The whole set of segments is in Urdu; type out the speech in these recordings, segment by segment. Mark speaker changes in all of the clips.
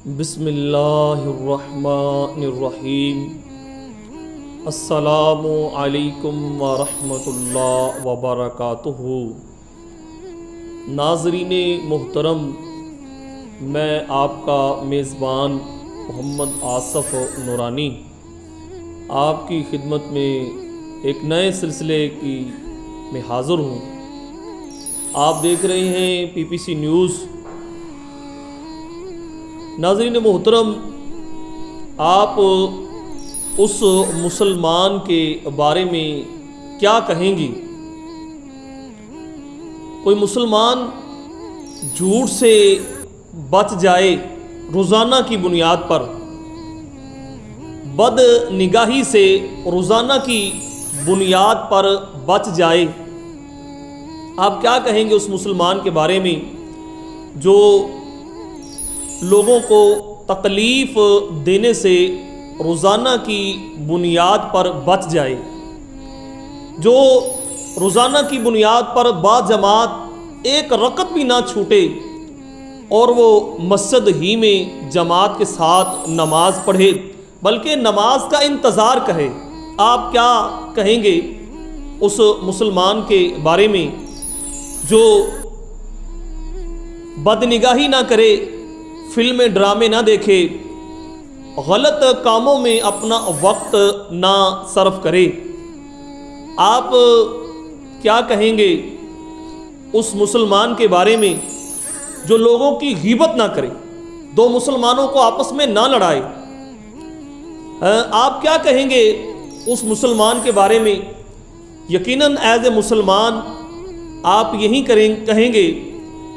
Speaker 1: بسم اللہ الرحمن الرحیم۔ السلام علیکم ورحمۃ اللہ وبرکاتہ۔ ناظرین محترم، میں آپ کا میزبان محمد آصف نورانی آپ کی خدمت میں ایک نئے سلسلے کی میں حاضر ہوں۔ آپ دیکھ رہے ہیں پی پی سی نیوز۔ ناظرین محترم، آپ اس مسلمان کے بارے میں کیا کہیں گی؟ کوئی مسلمان جھوٹ سے بچ جائے روزانہ کی بنیاد پر، بد نگاہی سے روزانہ کی بنیاد پر بچ جائے، آپ کیا کہیں گے اس مسلمان کے بارے میں جو لوگوں کو تکلیف دینے سے روزانہ کی بنیاد پر بچ جائے، جو روزانہ کی بنیاد پر با جماعت ایک رکعت بھی نہ چھوٹے اور وہ مسجد ہی میں جماعت کے ساتھ نماز پڑھے بلکہ نماز کا انتظار کرے؟ آپ کیا کہیں گے اس مسلمان کے بارے میں جو بدنگاہی نہ کرے، فلمیں ڈرامے نہ دیکھے، غلط کاموں میں اپنا وقت نہ صرف کرے؟ آپ کیا کہیں گے اس مسلمان کے بارے میں جو لوگوں کی غیبت نہ کرے، دو مسلمانوں کو آپس میں نہ لڑائے؟ آپ کیا کہیں گے اس مسلمان کے بارے میں؟ یقیناً ایز اے مسلمان آپ یہی کہیں گے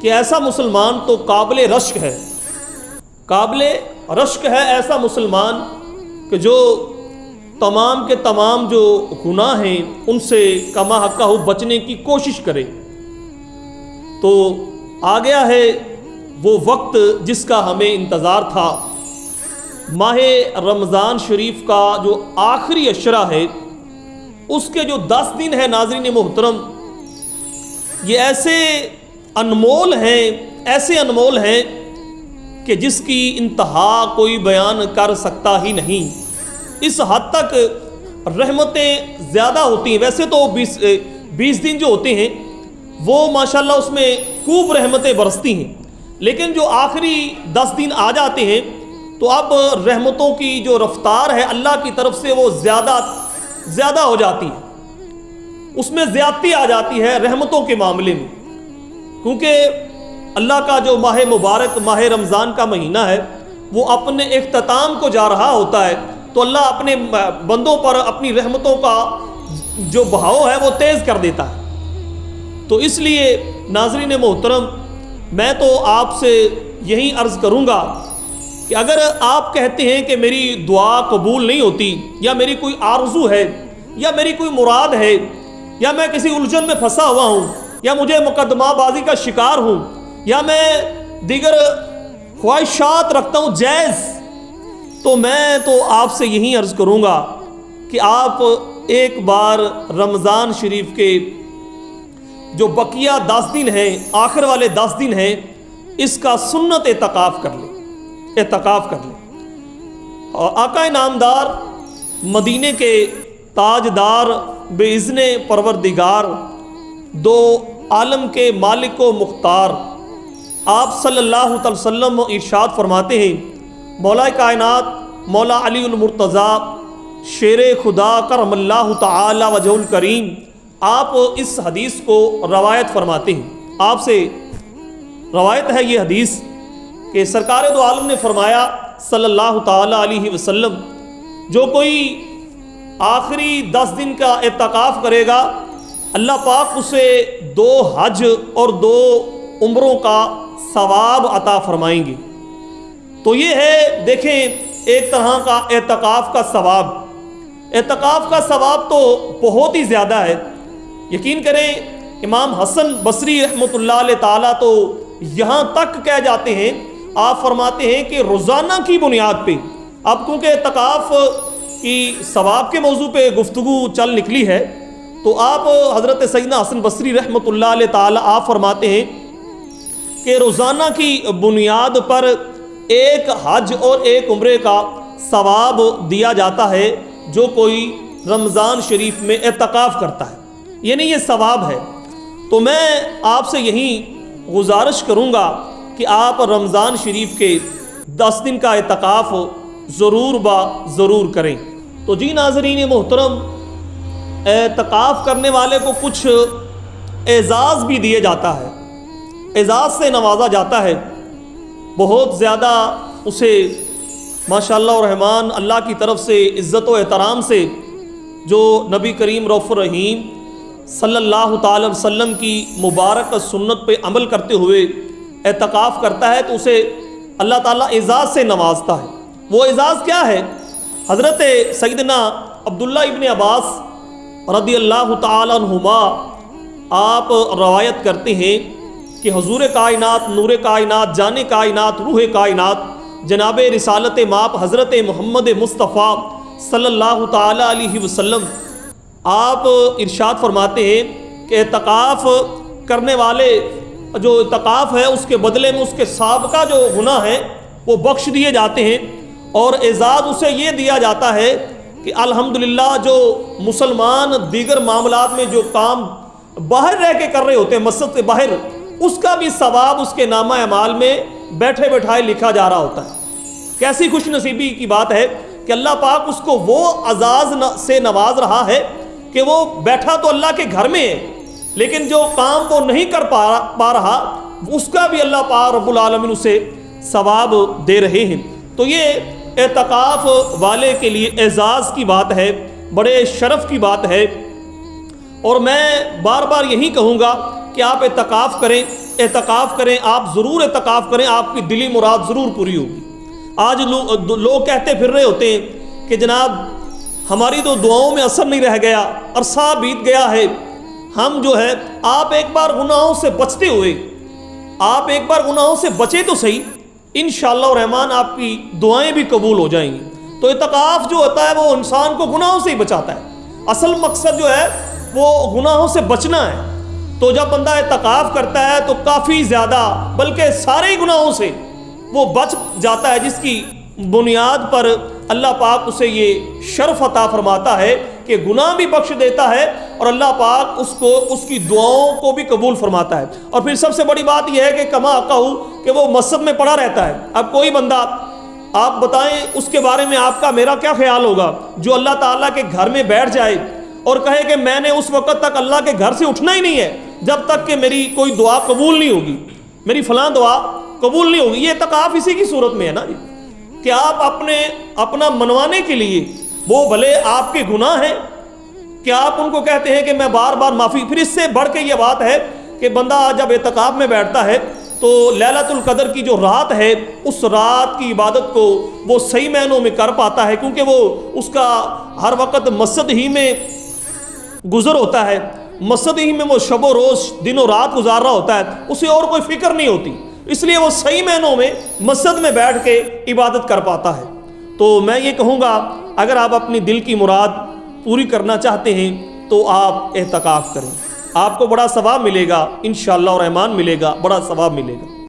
Speaker 1: کہ ایسا مسلمان تو قابل رشک ہے، قابل رشک ہے ایسا مسلمان کہ جو تمام کے تمام جو گناہ ہیں ان سے کما حقہ بچنے کی کوشش کرے۔ تو آ گیا ہے وہ وقت جس کا ہمیں انتظار تھا، ماہ رمضان شریف کا جو آخری عشرہ ہے، اس کے جو 10 دن ہیں ناظرین محترم، یہ ایسے انمول ہیں کہ جس کی انتہا کوئی بیان کر سکتا ہی نہیں۔ اس حد تک رحمتیں زیادہ ہوتی ہیں۔ ویسے تو 20 دن جو ہوتے ہیں وہ ماشاءاللہ اس میں خوب رحمتیں برستی ہیں، لیکن جو آخری 10 دن آ جاتے ہیں تو اب رحمتوں کی جو رفتار ہے اللہ کی طرف سے وہ زیادہ ہو جاتی ہے، اس میں زیادتی آ جاتی ہے رحمتوں کے معاملے میں، کیونکہ اللہ کا جو ماہ مبارک ماہ رمضان کا مہینہ ہے وہ اپنے اختتام کو جا رہا ہوتا ہے، تو اللہ اپنے بندوں پر اپنی رحمتوں کا جو بہاؤ ہے وہ تیز کر دیتا ہے۔ تو اس لیے ناظرین محترم، میں تو آپ سے یہی عرض کروں گا کہ اگر آپ کہتے ہیں کہ میری دعا قبول نہیں ہوتی، یا میری کوئی آرزو ہے، یا میری کوئی مراد ہے، یا میں کسی الجھن میں پھنسا ہوا ہوں، یا مجھے مقدمہ بازی کا شکار ہوں، یا میں دیگر خواہشات رکھتا ہوں جائز، تو میں تو آپ سے یہی عرض کروں گا کہ آپ ایک بار رمضان شریف کے جو بقیہ 10 دن ہیں، آخر والے 10 دن ہیں، اس کا سنت اعتکاف کر لیں۔ اور آقا نامدار مدینے کے تاجدار باذن پروردگار، دو عالم کے مالک و مختار، آپ صلی اللہ علیہ وسلم ارشاد فرماتے ہیں، مولا کائنات مولا علی المرتضیٰ شیر خدا کرم اللہ تعالی وجہ الکریم، آپ اس حدیث کو روایت فرماتے ہیں۔ آپ سے روایت ہے یہ حدیث کہ سرکار دو عالم نے فرمایا صلی اللہ تعالی علیہ وسلم، جو کوئی آخری 10 دن کا اعتکاف کرے گا اللہ پاک اسے 2 حج اور 2 عمروں کا ثواب عطا فرمائیں گے۔ تو یہ ہے، دیکھیں، ایک طرح کا اعتکاف کا ثواب۔ اعتکاف کا ثواب تو بہت ہی زیادہ ہے۔ یقین کریں، امام حسن بصری رحمۃ اللہ علیہ تعالیٰ تو یہاں تک کہہ جاتے ہیں، آپ فرماتے ہیں کہ روزانہ کی بنیاد پہ، اب کیونکہ اعتکاف کی ثواب کے موضوع پہ گفتگو چل نکلی ہے، تو آپ حضرت سیدنا حسن بصری رحمۃ اللہ علیہ تعالیٰ آپ فرماتے ہیں کہ روزانہ کی بنیاد پر ایک حج اور ایک عمرے کا ثواب دیا جاتا ہے جو کوئی رمضان شریف میں اعتکاف کرتا ہے، یعنی یہ ثواب ہے۔ تو میں آپ سے یہی گزارش کروں گا کہ آپ رمضان شریف کے 10 دن کا اعتکاف ضرور کریں۔ تو جی ناظرین محترم، اعتکاف کرنے والے کو کچھ اعزاز بھی دیے جاتا ہے، اعزاز سے نوازا جاتا ہے، بہت زیادہ اسے ماشاءاللہ الرحمن اللہ کی طرف سے عزت و احترام سے، جو نبی کریم رؤوف الرحیم صلی اللہ تعالی وسلم کی مبارک سنت پہ عمل کرتے ہوئے اعتکاف کرتا ہے تو اسے اللہ تعالیٰ اعزاز سے نوازتا ہے۔ وہ اعزاز کیا ہے؟ حضرت سیدنا عبداللہ ابن عباس رضی اللہ تعالی عنہما آپ روایت کرتے ہیں کہ حضور کائنات، نور کائنات، جان کائنات، روح کائنات، جناب رسالت مآب حضرت محمد مصطفیٰ صلی اللہ تعالی علیہ وسلم آپ ارشاد فرماتے ہیں کہ اعتکاف کرنے والے جو اعتکاف ہے اس کے بدلے میں اس کے سابقہ جو گناہ ہیں وہ بخش دیے جاتے ہیں، اور اعزاز اسے یہ دیا جاتا ہے کہ الحمدللہ جو مسلمان دیگر معاملات میں جو کام باہر رہ کے کر رہے ہوتے ہیں، مسجد سے باہر، اس کا بھی ثواب اس کے نامہ اعمال میں بیٹھے بیٹھائے لکھا جا رہا ہوتا ہے۔ کیسی خوش نصیبی کی بات ہے کہ اللہ پاک اس کو وہ اعزاز سے نواز رہا ہے کہ وہ بیٹھا تو اللہ کے گھر میں ہے، لیکن جو کام وہ نہیں کر پا رہا اس کا بھی اللہ پاک رب العالمین اسے ثواب دے رہے ہیں۔ تو یہ اعتکاف والے کے لیے اعزاز کی بات ہے، بڑے شرف کی بات ہے، اور میں بار بار یہی کہوں گا کہ آپ اعتکاف کریں، آپ ضرور اعتکاف کریں، آپ کی دلی مراد ضرور پوری ہوگی۔ آج لوگ کہتے پھر رہے ہوتے ہیں کہ جناب ہماری تو دعاؤں میں اثر نہیں رہ گیا، عرصہ بیت گیا ہے، ہم جو ہے آپ ایک بار گناہوں سے بچتے ہوئے، آپ ایک بار گناہوں سے بچے تو صحیح، انشاءاللہ الرحمن آپ کی دعائیں بھی قبول ہو جائیں گی۔ تو اعتکاف جو ہوتا ہے وہ انسان کو گناہوں سے ہی بچاتا ہے، اصل مقصد جو ہے وہ گناہوں سے بچنا ہے۔ تو جب بندہ اعتکاف کرتا ہے تو کافی زیادہ بلکہ سارے ہی گناہوں سے وہ بچ جاتا ہے، جس کی بنیاد پر اللہ پاک اسے یہ شرف عطا فرماتا ہے کہ گناہ بھی بخش دیتا ہے اور اللہ پاک اس کی دعاؤں کو بھی قبول فرماتا ہے۔ اور پھر سب سے بڑی بات یہ ہے کہ کما کہو کہ وہ مسجد میں پڑا رہتا ہے۔ اب کوئی بندہ آپ بتائیں اس کے بارے میں آپ کا میرا کیا خیال ہوگا جو اللہ تعالیٰ کے گھر میں بیٹھ جائے اور کہے کہ میں نے اس وقت تک اللہ کے گھر سے اٹھنا ہی نہیں ہے جب تک کہ میری کوئی دعا قبول نہیں ہوگی، میری فلاں دعا قبول نہیں ہوگی۔ یہ اعتکاف اسی کی صورت میں ہے نا جی، کہ آپ اپنا منوانے کے لیے، وہ بھلے آپ کے گناہ ہیں کہ آپ ان کو کہتے ہیں کہ میں بار بار معافی، پھر اس سے بڑھ کے یہ بات ہے کہ بندہ جب اعتکاف میں بیٹھتا ہے تو لیلۃ القدر کی جو رات ہے اس رات کی عبادت کو وہ صحیح معنوں میں کر پاتا ہے، کیونکہ وہ اس کا ہر وقت مسجد ہی میں گزر ہوتا ہے، مسجد ہی میں وہ شب و روز دن و رات گزار رہا ہوتا ہے، اسے اور کوئی فکر نہیں ہوتی، اس لیے وہ صحیح معنوں میں مسجد میں بیٹھ کے عبادت کر پاتا ہے۔ تو میں یہ کہوں گا اگر آپ اپنی دل کی مراد پوری کرنا چاہتے ہیں تو آپ اعتکاف کریں، آپ کو بڑا ثواب ملے گا، انشاءاللہ الرحمن ملے گا، بڑا ثواب ملے گا۔